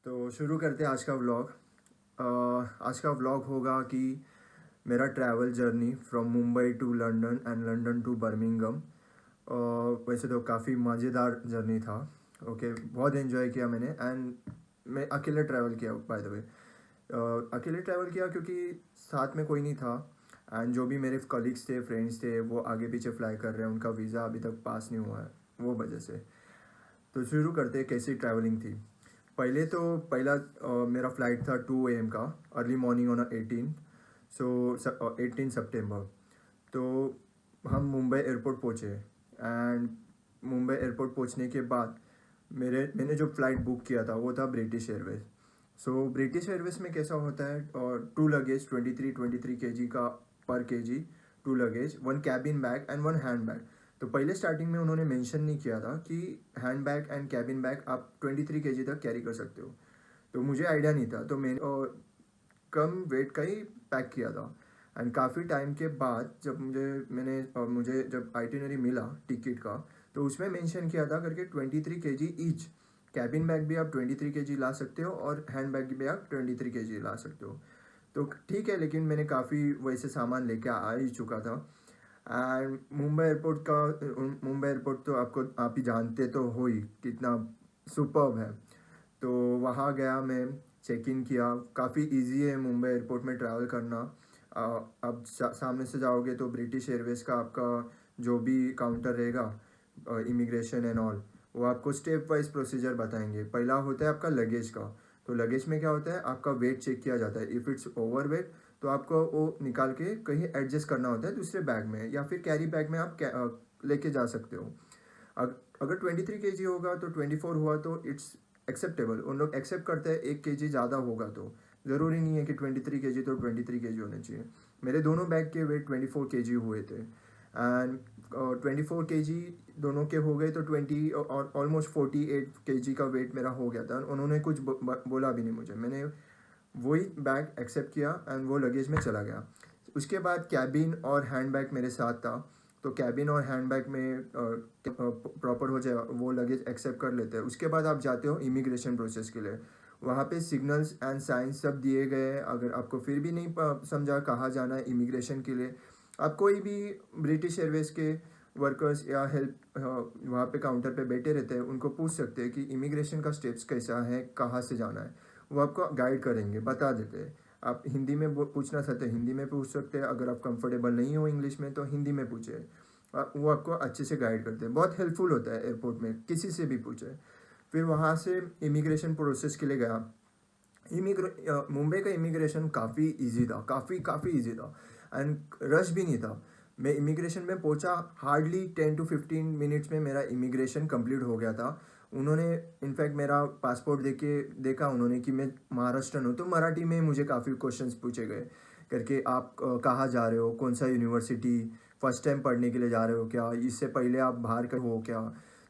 तो शुरू करते हैं आज का व्लॉग। आज का व्लॉग होगा कि मेरा travel journey from Mumbai to London and London to Birmingham. वैसे तो काफ़ी मज़ेदार जर्नी था। ओके, बहुत एंजॉय किया मैंने। एंड मैं अकेले ट्रैवल किया, बाय द वे। अकेले ट्रैवल किया क्योंकि साथ में कोई नहीं था। एंड जो भी मेरे कलीग्स थे, फ्रेंड्स थे, वो आगे पीछे फ्लाई कर रहे हैं, उनका वीज़ा अभी तक पास नहीं हुआ है, वो वजह से। तो शुरू करते हैं कैसी ट्रैवलिंग थी। पहला मेरा फ़्लाइट था 2 AM का, अर्ली मॉर्निंग ऑन 18। सो 18 सितंबर। तो हम मुंबई एयरपोर्ट पहुँचे। एंड मुंबई एयरपोर्ट पहुँचने के बाद मैंने जो फ़्लाइट बुक किया था वो था British Airways. So British Airways में कैसा होता है, और 2 लगेज 23 kg का पर kg, 2 luggage, 1 cabin bag and 1 hand bag. तो पहले स्टार्टिंग में उन्होंने मेंशन नहीं किया था कि hand bag and cabin bag आप 23 kg तक कैरी कर सकते हो। तो मुझे आइडिया नहीं था, तो मैंने कम वेट का ही पैक किया था। एंड काफ़ी टाइम के बाद जब मुझे जब आइटिनरी मिला टिकट का, तो उसमें मेंशन किया था करके 23 kg ईच। कैबिन बैग भी आप 23 kg ला सकते हो और हैंड बैग भी आप 23 kg ला सकते हो। तो ठीक है, लेकिन मैंने काफ़ी वैसे सामान लेके आ ही चुका था। एंड मुंबई एयरपोर्ट तो आप ही जानते तो हो ही कितना सुपर्ब है। तो वहाँ गया मैं, चेक इन किया। काफ़ी इजी है मुंबई एयरपोर्ट में ट्रैवल करना। अब सामने से जाओगे तो ब्रिटिश एयरवेज का आपका जो भी काउंटर रहेगा, इमिग्रेशन एंड ऑल, वो आपको स्टेप वाइज प्रोसीजर बताएंगे। पहला होता है आपका लगेज का। तो लगेज में क्या होता है, आपका वेट चेक किया जाता है। इफ़ इट्स ओवर वेट तो आपको वो निकाल के कहीं एडजस्ट करना होता है दूसरे बैग में, या फिर कैरी बैग में आप लेके जा सकते हो। अगर 23 kg होगा तो 24 हुआ तो इट्स एक्सेप्टेबल, उन लोग एक्सेप्ट करते हैं। 1 kg ज़्यादा होगा तो ज़रूरी नहीं है कि 23 kg तो 23 kg होने चाहिए। मेरे दोनों बैग के वेट 24 kg हुए थे। एंड 24 kg दोनों के हो गए तो 20 और ऑलमोस्ट 48 kg का वेट मेरा हो गया था। उन्होंने कुछ बोला भी नहीं मुझे। मैंने वही बैग एक्सेप्ट किया एंड वो लगेज में चला गया। उसके बाद कैबिन और हैंड बैग मेरे साथ था। तो कैबिन और हैंड बैग में प्रॉपर हो जाए, वो लगेज एक्सेप्ट कर लेते हैं। उसके बाद आप जाते हो इमिग्रेशन प्रोसेस के लिए। वहाँ पे सिग्नल्स एंड साइंस सब दिए गए हैं। अगर आपको फिर भी नहीं समझा कहाँ जाना है इमिग्रेशन के लिए, आप कोई भी ब्रिटिश एयरवेज के वर्कर्स या हेल्प वहाँ पे काउंटर पे बैठे रहते हैं, उनको पूछ सकते हैं कि इमिग्रेशन का स्टेप्स कैसा है, कहाँ से जाना है। वो आपको गाइड करेंगे, बता देते हैं। आप हिंदी में पूछना चाहते हैं हिंदी में पूछ सकते हैं। अगर आप कंफर्टेबल नहीं हो इंग्लिश में तो हिंदी में पूछे। वो आपको अच्छे से गाइड करते हैं। बहुत हेल्पफुल होता है एयरपोर्ट में, किसी से भी पूछे। फिर वहाँ से इमिग्रेशन प्रोसेस के लिए गया। मुंबई का इमिग्रेशन काफ़ी इजी था, काफ़ी काफ़ी इजी था। एंड रश भी नहीं था। मैं इमिग्रेशन में पहुंचा, हार्डली 10 to 15 मिनट्स में मेरा इमिग्रेशन कंप्लीट हो गया था। उन्होंने इनफैक्ट मेरा पासपोर्ट देखा उन्होंने कि मैं महाराष्ट्रन हूँ। तो मराठी में मुझे काफ़ी क्वेश्चंस पूछे गए करके, आप कहाँ जा रहे हो, कौन सा यूनिवर्सिटी, फर्स्ट टाइम पढ़ने के लिए जा रहे हो क्या, इससे पहले आप बाहर का हो क्या।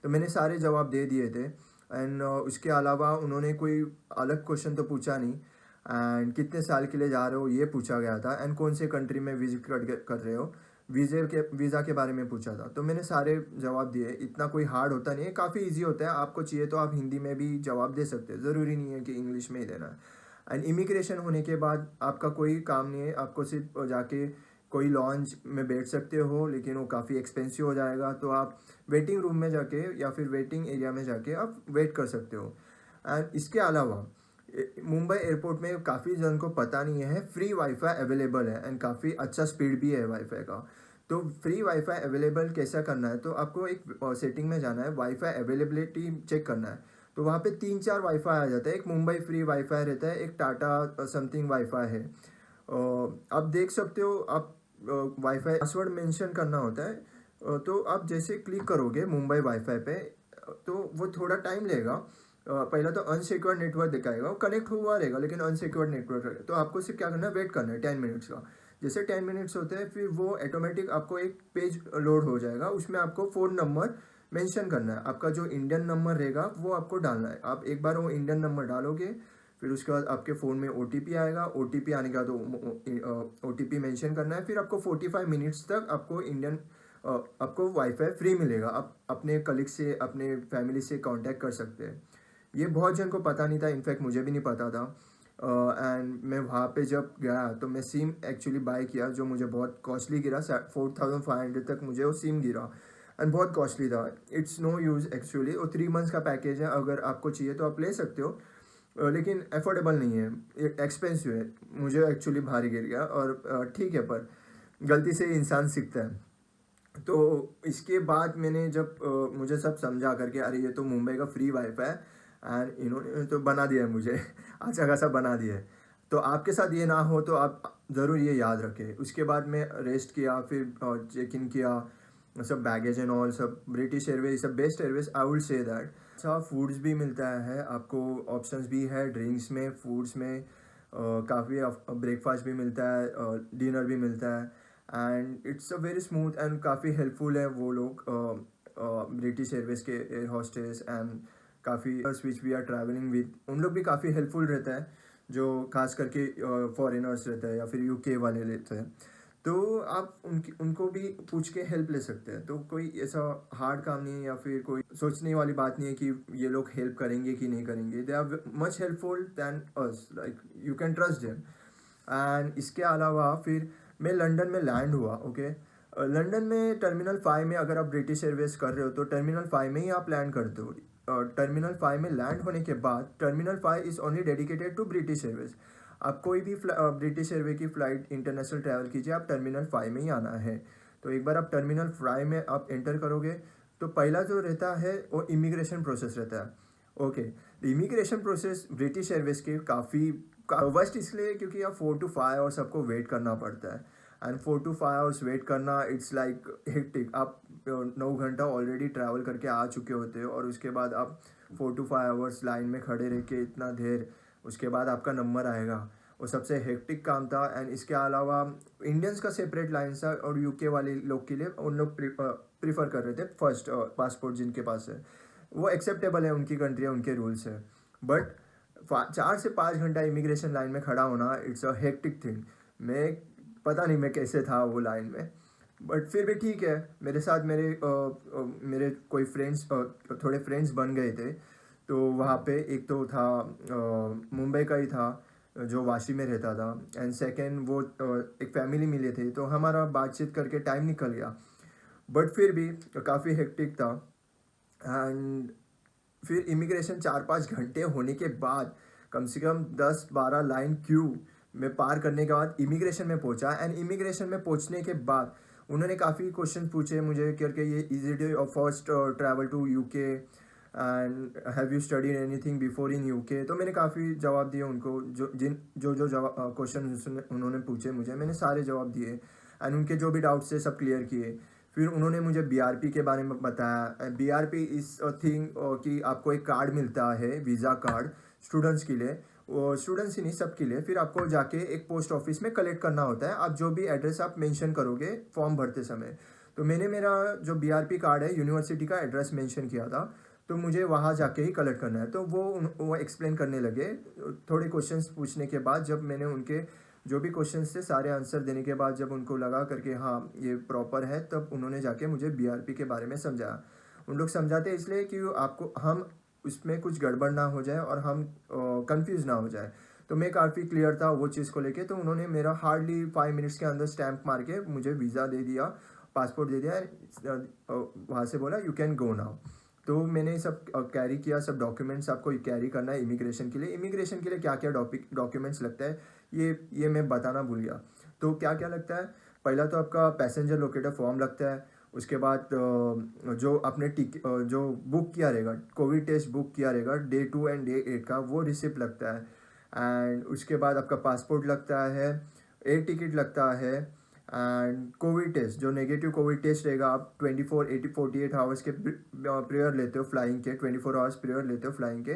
तो मैंने सारे जवाब दे दिए थे। एंड उसके अलावा उन्होंने कोई अलग क्वेश्चन तो पूछा नहीं। एंड कितने साल के लिए जा रहे हो ये पूछा गया था। एंड कौन से कंट्री में विजिट कर रहे हो, वीज़ा के बारे में पूछा था। तो मैंने सारे जवाब दिए। इतना कोई हार्ड होता नहीं है, काफ़ी इजी होता है। आपको चाहिए तो आप हिंदी में भी जवाब दे सकते हैं, ज़रूरी नहीं है कि इंग्लिश में ही देना है। एंड इमिग्रेशन होने के बाद आपका कोई काम नहीं है, आपको सिर्फ जाके कोई लॉन्च में बैठ सकते हो, लेकिन वो काफ़ी एक्सपेंसिव हो जाएगा। तो आप वेटिंग रूम में जाके या फिर वेटिंग एरिया में जाके आप वेट कर सकते हो। एंड इसके अलावा मुंबई एयरपोर्ट में काफ़ी जन को पता नहीं है, फ्री वाईफाई अवेलेबल है एंड काफ़ी अच्छा स्पीड भी है वाईफाई का। तो फ्री वाईफाई अवेलेबल कैसा करना है, तो आपको एक सेटिंग में जाना है, वाईफाई अवेलेबिलिटी चेक करना है। तो वहाँ पे 3-4 वाईफाई आ जाता है। एक मुंबई फ्री वाईफाई रहता है, एक टाटा समथिंग वाईफाई है। आप देख सकते हो। आप वाईफाई पासवर्ड मेंशन करना होता है। तो आप जैसे क्लिक करोगे मुंबई वाईफाई पे, तो वो थोड़ा टाइम लेगा। पहला तो अनसिक्योर्ड नेटवर्क दिखाएगा, वो कनेक्ट हुआ रहेगा लेकिन अनसिक्योर्ड नेटवर्क रहेगा। तो आपको सिर्फ क्या करना है, वेट करना है 10 मिनट्स का। जैसे 10 मिनट्स होते हैं फिर वो ऑटोमेटिक आपको एक पेज लोड हो जाएगा। उसमें आपको फ़ोन नंबर मेंशन करना है। आपका जो इंडियन नंबर रहेगा वो आपको डालना है। आप एक बार वो इंडियन नंबर डालोगे, फिर उसके बाद आपके फ़ोन में OTP आएगा। OTP आने के बाद OTP मेंशन करना है। फिर आपको 45 मिनट्स तक आपको वाईफाई फ्री मिलेगा। आप अपने कलीग से, अपने फैमिली से कांटेक्ट कर सकते हैं। ये बहुत जन को पता नहीं था, इनफैक्ट मुझे भी नहीं पता था। एंड मैं वहाँ पे जब गया तो मैं सिम एक्चुअली बाय किया, जो मुझे बहुत कॉस्टली गिरा। 4500 तक मुझे वो सिम गिरा एंड बहुत कॉस्टली था। It's no use actually. वो 3 मंथ्स का पैकेज है, अगर आपको चाहिए तो आप ले सकते हो। लेकिन अफोर्डेबल नहीं है, एक्सपेंसिव है। मुझे एक्चुअली भारी गिर गया और ठीक है, पर गलती से ही इंसान सीखता है। तो इसके बाद मैंने जब मुझे सब समझा करके, अरे ये तो मुंबई का फ्री वाईफाई है, एंड इन्होंने तो बना दिया है मुझे अच्छा खासा बना दिया है। तो आपके साथ ये ना हो तो आप ज़रूर ये याद रखें। उसके बाद मैं रेस्ट किया, फिर चेक इन किया, सब बैगेज एंड ऑल सब। ब्रिटिश एयरवेज सब best Airways, I would say that. अच्छा फूड्स भी मिलता है आपको, ऑप्शंस भी है ड्रिंक्स में, फूड्स में। काफ़ी ब्रेकफास्ट भी मिलता है, डिनर भी मिलता है, and it's a very smooth and काफ़ी हेल्पफुल है वो लोग, ब्रिटिश एयरवेज के एयर होस्टेस। एंड काफ़ी switch we are travelling with, उन लोग भी काफ़ी हेल्पफुल रहता है, जो खास करके फॉरेनर्स रहता है या फिर यूके वाले रहते हैं। तो आप उनको भी पूछ के हेल्प ले सकते हैं। तो कोई ऐसा हार्ड काम नहीं है या फिर कोई सोचने वाली बात नहीं है कि ये लोग हेल्प करेंगे कि नहीं करेंगे। They are much helpful than us, like you can trust them. And इसके अलावा फिर मैं लंदन में लैंड हुआ। ओके, लंदन में टर्मिनल 5 में, अगर आप ब्रिटिश एयरवेज कर रहे हो तो टर्मिनल 5 में ही आप लैंड करते हो। टर्मिनल 5 में लैंड होने के बाद terminal 5 is only dedicated to British Airways. आप कोई भी ब्रिटिश एयरवे की फ़्लाइट इंटरनेशनल ट्रैवल कीजिए, आप टर्मिनल 5 में ही आना है। तो एक बार आप टर्मिनल 5 में आप एंटर करोगे तो पहला जो रहता है वो इमिग्रेशन प्रोसेस रहता है। Okay, immigration process British Airways के काफ़ी वर्स्ट इसलिए क्योंकि आप 4 to 5 आवर्स आपको वेट करना पड़ता है। एंड 4 to 5 आवर्स वेट करना, इट्स लाइक हेक्टिक। आप 9 घंटा ऑलरेडी ट्रैवल करके आ चुके होते हो और उसके बाद आप 4 to 5 आवर्स लाइन में खड़े रह के इतना देर, उसके बाद आपका नंबर आएगा। वो सबसे हेक्टिक काम था। एंड इसके अलावा इंडियंस का सेपरेट लाइन था और यूके वाले लोग के लिए उन लोग प्रीफर कर रहे थे फर्स्ट पासपोर्ट जिनके पास है, वो एक्सेप्टेबल है, उनकी कंट्री है, उनके रूल्स है। बट 4 से 5 घंटा इमिग्रेशन लाइन में खड़ा होना, इट्स अ हेक्टिक थिंग। मैं पता नहीं मैं कैसे था वो लाइन में, बट फिर भी ठीक है। मेरे साथ मेरे कोई फ्रेंड्स, थोड़े फ्रेंड्स बन गए थे। तो वहाँ पे एक तो था मुंबई का ही था, जो वाशी में रहता था। एंड सेकंड वो एक फैमिली मिले थे, तो हमारा बातचीत करके टाइम निकल गया। बट फिर भी काफ़ी हेक्टिक था। एंड फिर इमिग्रेशन 4-5 घंटे होने के बाद, कम से कम 10-12 लाइन क्यू में पार करने के बाद इमिग्रेशन में पहुंचा। एंड इमिग्रेशन में पहुंचने के बाद उन्होंने काफ़ी क्वेश्चन पूछे मुझे करके, ये is it your first travel to UK and have you studied anything before in UK. तो मैंने काफ़ी जवाब दिए उनको, जो जवाब क्वेश्चन उन्होंने पूछे मुझे, मैंने सारे जवाब दिए। एंड उनके जो भी डाउट्स थे सब क्लियर किए। फिर उन्होंने मुझे बीआरपी के बारे में बताया। बीआरपी इस थिंग कि आपको एक कार्ड मिलता है, वीज़ा कार्ड, स्टूडेंट्स के लिए। वो स्टूडेंट्स ही नहीं, सबके लिए। फिर आपको जाके एक पोस्ट ऑफिस में कलेक्ट करना होता है, आप जो भी एड्रेस आप मेंशन करोगे फॉर्म भरते समय। तो मैंने मेरा जो बीआरपी कार्ड है, यूनिवर्सिटी का एड्रेस मेंशन किया था, तो मुझे वहाँ जाके ही कलेक्ट करना है। तो वो एक्सप्लेन करने लगे। थोड़े क्वेश्चंस पूछने के बाद जब मैंने उनके जो भी क्वेश्चंस थे सारे आंसर देने के बाद, जब उनको लगा करके हाँ ये प्रॉपर है, तब उन्होंने जाके मुझे बीआरपी के बारे में समझाया। उन लोग समझाते इसलिए कि आपको हम उसमें कुछ गड़बड़ ना हो जाए और हम कंफ्यूज ना हो जाए। तो मैं काफ़ी क्लियर था वो चीज़ को लेके। तो उन्होंने मेरा हार्डली 5 मिनट्स के अंदर स्टैंप मार के मुझे वीज़ा दे दिया, पासपोर्ट दे दिया। वहाँ से बोला यू कैन गो नाउ। तो मैंने सब कैरी किया, सब डॉक्यूमेंट्स आपको कैरी करना है इमिग्रेशन के लिए। इमिग्रेशन के लिए क्या क्या डॉक्यूमेंट्स लगता है, ये मैं बताना भूल गया। तो क्या क्या लगता है, पहला तो आपका पैसेंजर लोकेटर फॉर्म लगता है। उसके बाद जो आपने जो बुक किया रहेगा, कोविड टेस्ट बुक किया रहेगा डे 2 एंड डे 8 का, वो रिसिप्ट लगता है। एंड उसके बाद आपका पासपोर्ट लगता है, एयर टिकट लगता है। एंड कोविड टेस्ट, जो नेगेटिव कोविड टेस्ट रहेगा, आप 48 आवर्स के प्रेयर लेते हो फ्लाइंग के, 24 आवर्स प्रेयर लेते हो फ्लाइंग के,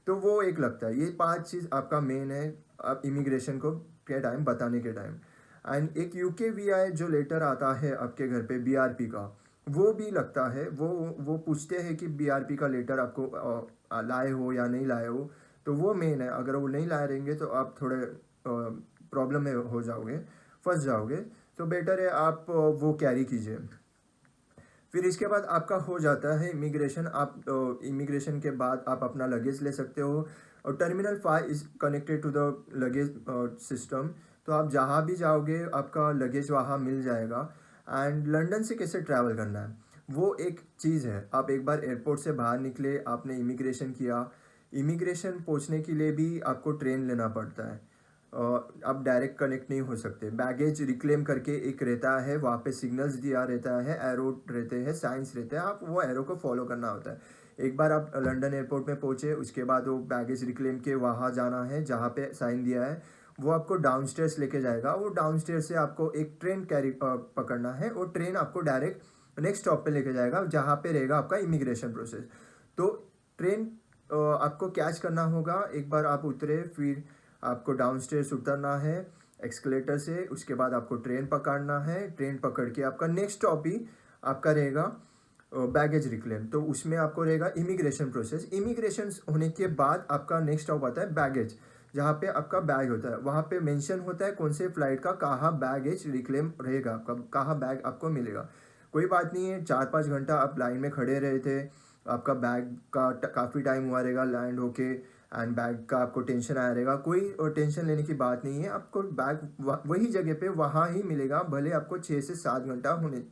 तो वो एक लगता है। ये 5 चीज़ आपका मेन है आप इमिग्रेशन को के टाइम बताने के टाइम। एंड एक यूके वीआई जो लेटर आता है आपके घर पे बीआरपी का, वो भी लगता है। वो पूछते हैं कि बीआरपी का लेटर आपको लाए हो या नहीं लाए हो। तो वो मेन है, अगर वो नहीं लाए रहेंगे तो आप थोड़े प्रॉब्लम में हो जाओगे, फंस जाओगे। तो बेटर है आप वो कैरी कीजिए। फिर इसके बाद आपका हो जाता है इमिग्रेशन। आप इमिग्रेशन के बाद आप अपना लगेज ले सकते हो, और terminal 5 is connected to the luggage system. तो आप जहाँ भी जाओगे आपका लगेज वहाँ मिल जाएगा। एंड लंदन से कैसे ट्रैवल करना है वो एक चीज़ है। आप एक बार एयरपोर्ट से बाहर निकले, आपने इमिग्रेशन किया, इमिग्रेशन पहुंचने के लिए भी आपको ट्रेन लेना पड़ता है। आप डायरेक्ट कनेक्ट नहीं हो सकते। बैगेज रिक्लेम करके एक रहता है, वहाँ पे सिग्नल्स दिया रहता है, एरो रहते हैं, साइंस रहते हैं, आप वो एरो को फॉलो करना होता है। एक बार आप लंदन एयरपोर्ट में पहुँचे, उसके बाद वो बैगेज रिक्लेम के वहाँ जाना है जहाँ पे साइन दिया है, वो आपको डाउनस्टेयर्स लेके जाएगा। वो डाउनस्टेयर्स से आपको एक ट्रेन पकड़ना है, वो ट्रेन आपको डायरेक्ट नेक्स्ट स्टॉप पे लेके जाएगा जहाँ पे रहेगा आपका इमिग्रेशन प्रोसेस। तो ट्रेन आपको कैच करना होगा। एक बार आप उतरे, फिर आपको डाउनस्टेयर्स उतरना है एक्सकलेटर से, उसके बाद आपको ट्रेन पकड़ना है। ट्रेन पकड़ के आपका नेक्स्ट स्टॉप ही आपका रहेगा बैगेज रिक्लेम। तो उसमें आपको रहेगा इमिग्रेशन प्रोसेस। इमिग्रेशन होने के बाद आपका नेक्स्ट स्टॉप आता है बैगेज, जहाँ पे आपका बैग होता है। वहाँ पे मेंशन होता है कौन से फ्लाइट का कहाँ बैगेज रिक्लेम रहेगा, आपका कहाँ बैग आपको मिलेगा। कोई बात नहीं है, 4-5 घंटा आप लाइन में खड़े रहे थे, आपका बैग का काफ़ी टाइम हुआ रहेगा लैंड होके, एंड बैग का आपको टेंशन आया रहेगा। कोई टेंशन लेने की बात नहीं है, आपको बैग वही जगह पे वहाँ ही मिलेगा, भले आपको 6 से 7 घंटा होने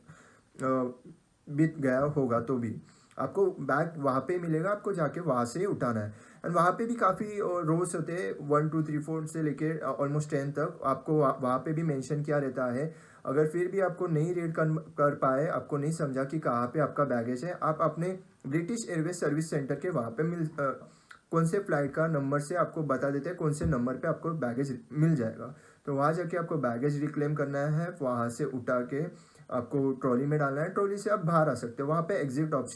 बीत गया होगा तो भी आपको बैग वहाँ पे मिलेगा। आपको जाके वहाँ से उठाना है। एंड वहाँ पे भी काफ़ी रोज होते हैं, 1 2 3 4 से लेके ऑलमोस्ट 10 तक। आपको वहाँ पे भी मेंशन किया रहता है। अगर फिर भी आपको नहीं रीड कर पाए, आपको नहीं समझा कि कहाँ पे आपका बैगेज है, आप अपने ब्रिटिश एयरवेज सर्विस सेंटर के वहाँ पे कौन से फ्लाइट का नंबर से आपको बता देते हैं कौन से नंबर पे आपको बैगेज मिल जाएगा। तो वहाँ जाके आपको बैगेज रिक्लेम करना है, वहाँ से उठा के आपको ट्रॉली में डालना है। ट्रॉली से आप बाहर आ सकते हो, वहाँ पे एग्जिट ऑप्शन